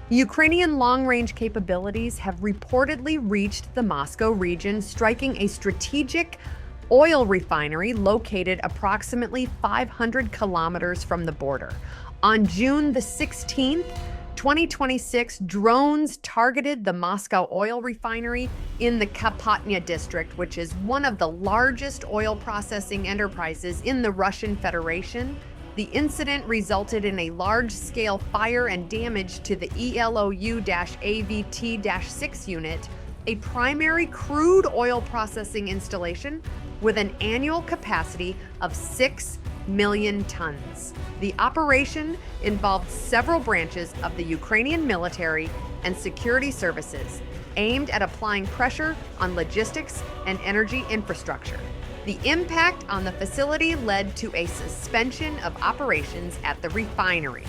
Ukrainian long-range capabilities have reportedly reached the Moscow region, striking a strategic oil refinery located approximately 500 kilometers from the border. On June the 16th, 2026, drones targeted the Moscow Oil Refinery in the Kapotnya district, which is one of the largest oil processing enterprises in the Russian Federation. The incident resulted in a large-scale fire and damage to the ELOU-AVT-6 unit, a primary crude oil processing installation with an annual capacity of 6 million tons. The operation involved several branches of the Ukrainian military and security services, aimed at applying pressure on logistics and energy infrastructure. The impact on the facility led to a suspension of operations at the refinery,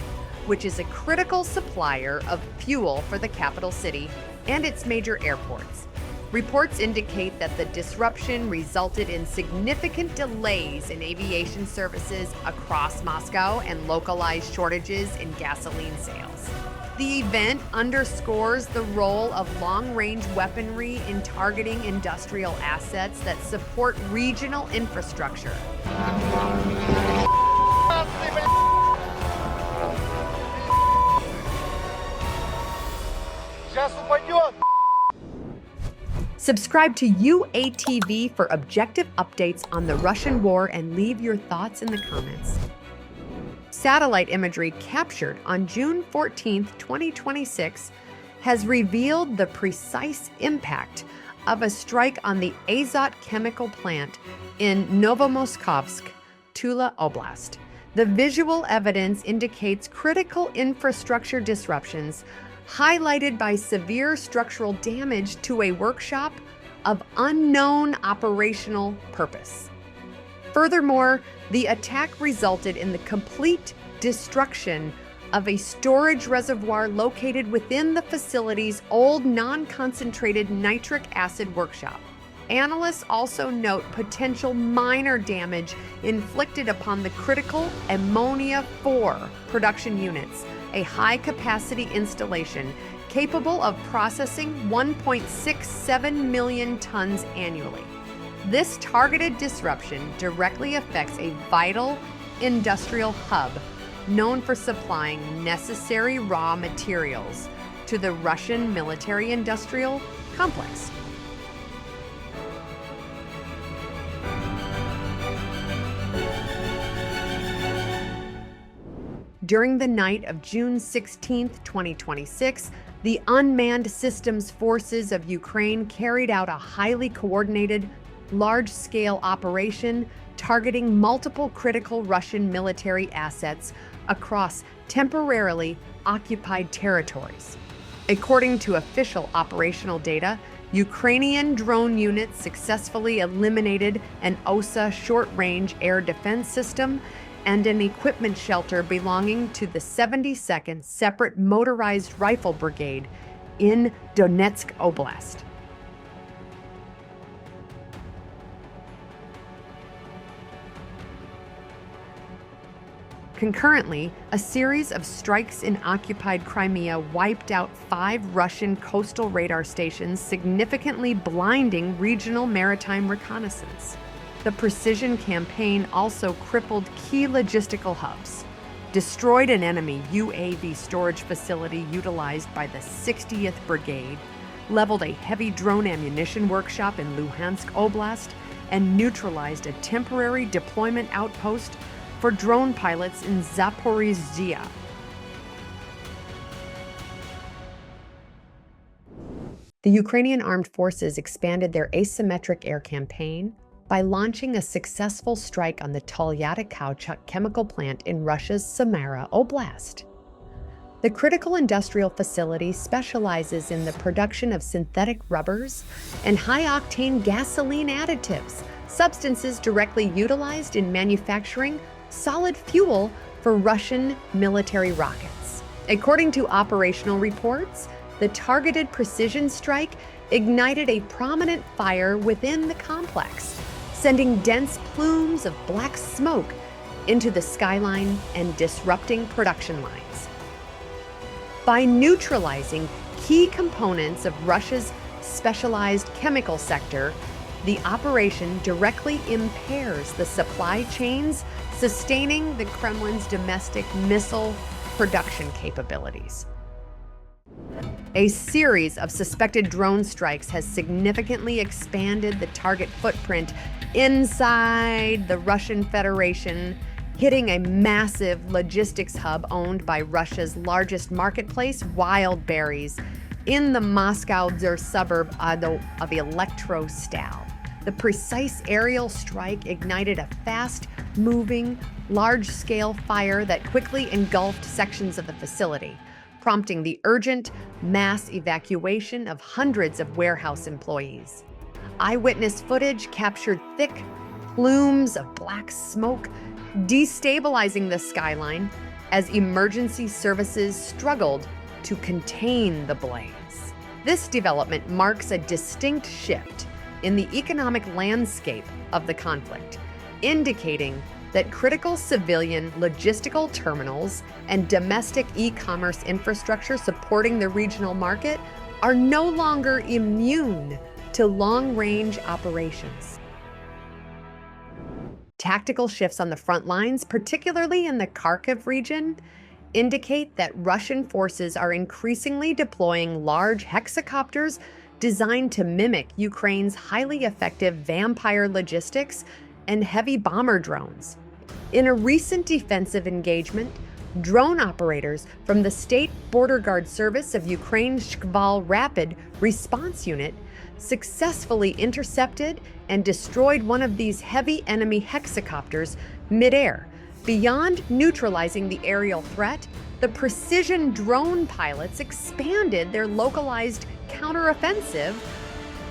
which is a critical supplier of fuel for the capital city and its major airports. Reports indicate that the disruption resulted in significant delays in aviation services across Moscow and localized shortages in gasoline sales. The event underscores the role of long-range weaponry in targeting industrial assets that support regional infrastructure. Subscribe to UATV for objective updates on the Russian war and leave your thoughts in the comments. Satellite imagery captured on June 14, 2026, has revealed the precise impact of a strike on the Azot chemical plant in Novomoskovsk, Tula Oblast. The visual evidence indicates critical infrastructure disruptions, highlighted by severe structural damage to a workshop of unknown operational purpose. Furthermore, the attack resulted in the complete destruction of a storage reservoir located within the facility's old non-concentrated nitric acid workshop. Analysts also note potential minor damage inflicted upon the critical Ammonia 4 production units, a high-capacity installation capable of processing 1.67 million tons annually. This targeted disruption directly affects a vital industrial hub known for supplying necessary raw materials to the Russian military-industrial complex. During the night of June 16, 2026, the Unmanned Systems Forces of Ukraine carried out a highly coordinated, large-scale operation targeting multiple critical Russian military assets across temporarily occupied territories. According to official operational data, Ukrainian drone units successfully eliminated an OSA short-range air defense system and an equipment shelter belonging to the 72nd Separate Motorized Rifle Brigade in Donetsk Oblast. Concurrently, a series of strikes in occupied Crimea wiped out 5 Russian coastal radar stations, significantly blinding regional maritime reconnaissance. The precision campaign also crippled key logistical hubs, destroyed an enemy UAV storage facility utilized by the 60th Brigade, leveled a heavy drone ammunition workshop in Luhansk Oblast, and neutralized a temporary deployment outpost for drone pilots in Zaporizhzhia. The Ukrainian armed forces expanded their asymmetric air campaign by launching a successful strike on the Tolyattikauchuk chemical plant in Russia's Samara Oblast. The critical industrial facility specializes in the production of synthetic rubbers and high-octane gasoline additives, substances directly utilized in manufacturing solid fuel for Russian military rockets. According to operational reports, the targeted precision strike ignited a prominent fire within the complex, sending dense plumes of black smoke into the skyline and disrupting production lines. By neutralizing key components of Russia's specialized chemical sector, the operation directly impairs the supply chains, sustaining the Kremlin's domestic missile production capabilities. A series of suspected drone strikes has significantly expanded the target footprint inside the Russian Federation, hitting a massive logistics hub owned by Russia's largest marketplace, Wildberries, in the Moscow suburb of Elektrostal. The precise aerial strike ignited a fast-moving, large-scale fire that quickly engulfed sections of the facility, prompting the urgent mass evacuation of hundreds of warehouse employees. Eyewitness footage captured thick plumes of black smoke, destabilizing the skyline as emergency services struggled to contain the blaze. This development marks a distinct shift in the economic landscape of the conflict, indicating that critical civilian logistical terminals and domestic e-commerce infrastructure supporting the regional market are no longer immune to long-range operations. Tactical shifts on the front lines, particularly in the Kharkiv region, indicate that Russian forces are increasingly deploying large hexacopters designed to mimic Ukraine's highly effective vampire logistics and heavy bomber drones. In a recent defensive engagement, drone operators from the State Border Guard Service of Ukraine's Shkval Rapid Response Unit successfully intercepted and destroyed one of these heavy enemy hexacopters midair. Beyond neutralizing the aerial threat, the precision drone pilots expanded their localized counteroffensive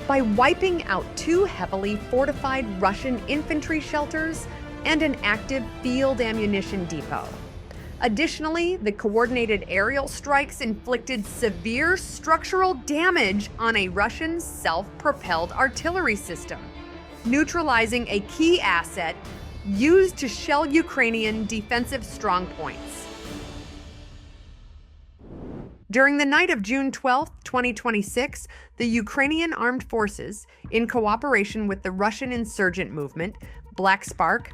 by wiping out 2 heavily fortified Russian infantry shelters and an active field ammunition depot. Additionally, the coordinated aerial strikes inflicted severe structural damage on a Russian self-propelled artillery system, neutralizing a key asset used to shell Ukrainian defensive strongpoints. During the night of June 12, 2026, the Ukrainian armed forces, in cooperation with the Russian insurgent movement, Black Spark,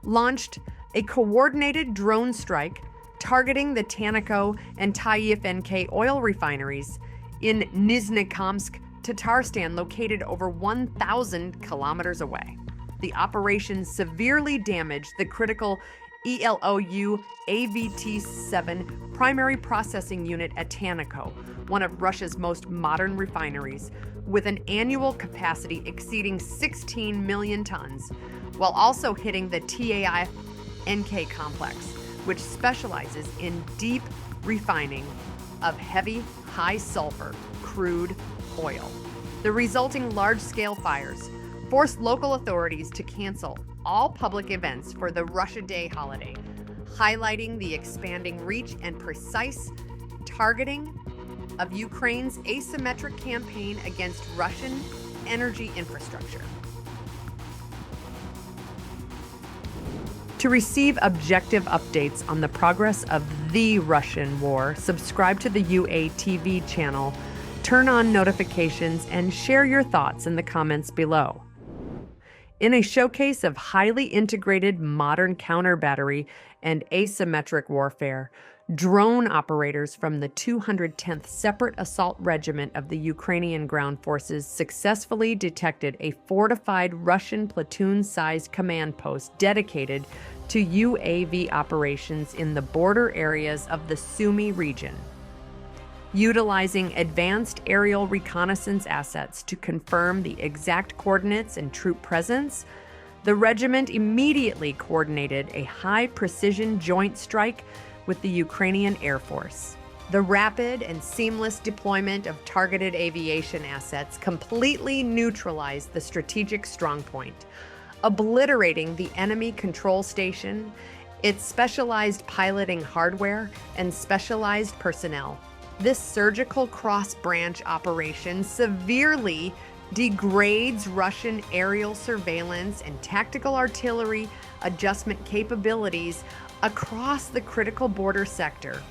launched a coordinated drone strike targeting the TANECO and Tolyattikauchuk oil refineries in Nyzhnekamsk, Tatarstan, located over 1,000 kilometers away. The operation severely damaged the critical ELOU AVT-7 primary processing unit at TANECO, one of Russia's most modern refineries, with an annual capacity exceeding 16 million tons, while also hitting the TANECO complex, which specializes in deep refining of heavy, high-sulfur crude oil. The resulting large-scale fires forced local authorities to cancel all public events for the Russia Day holiday, highlighting the expanding reach and precise targeting of Ukraine's asymmetric campaign against Russian energy infrastructure. To receive objective updates on the progress of the Russian war, subscribe to the UATV channel, turn on notifications, and share your thoughts in the comments below. In a showcase of highly integrated modern counter battery and asymmetric warfare, drone operators from the 210th Separate Assault Regiment of the Ukrainian Ground Forces successfully detected a fortified Russian platoon-sized command post dedicated to UAV operations in the border areas of the Sumy region. Utilizing advanced aerial reconnaissance assets to confirm the exact coordinates and troop presence, the regiment immediately coordinated a high-precision joint strike with the Ukrainian Air Force. The rapid and seamless deployment of targeted aviation assets completely neutralized the strategic strongpoint, obliterating the enemy control station, its specialized piloting hardware, and specialized personnel. This surgical cross-branch operation severely degrades Russian aerial surveillance and tactical artillery adjustment capabilities across the critical border sector,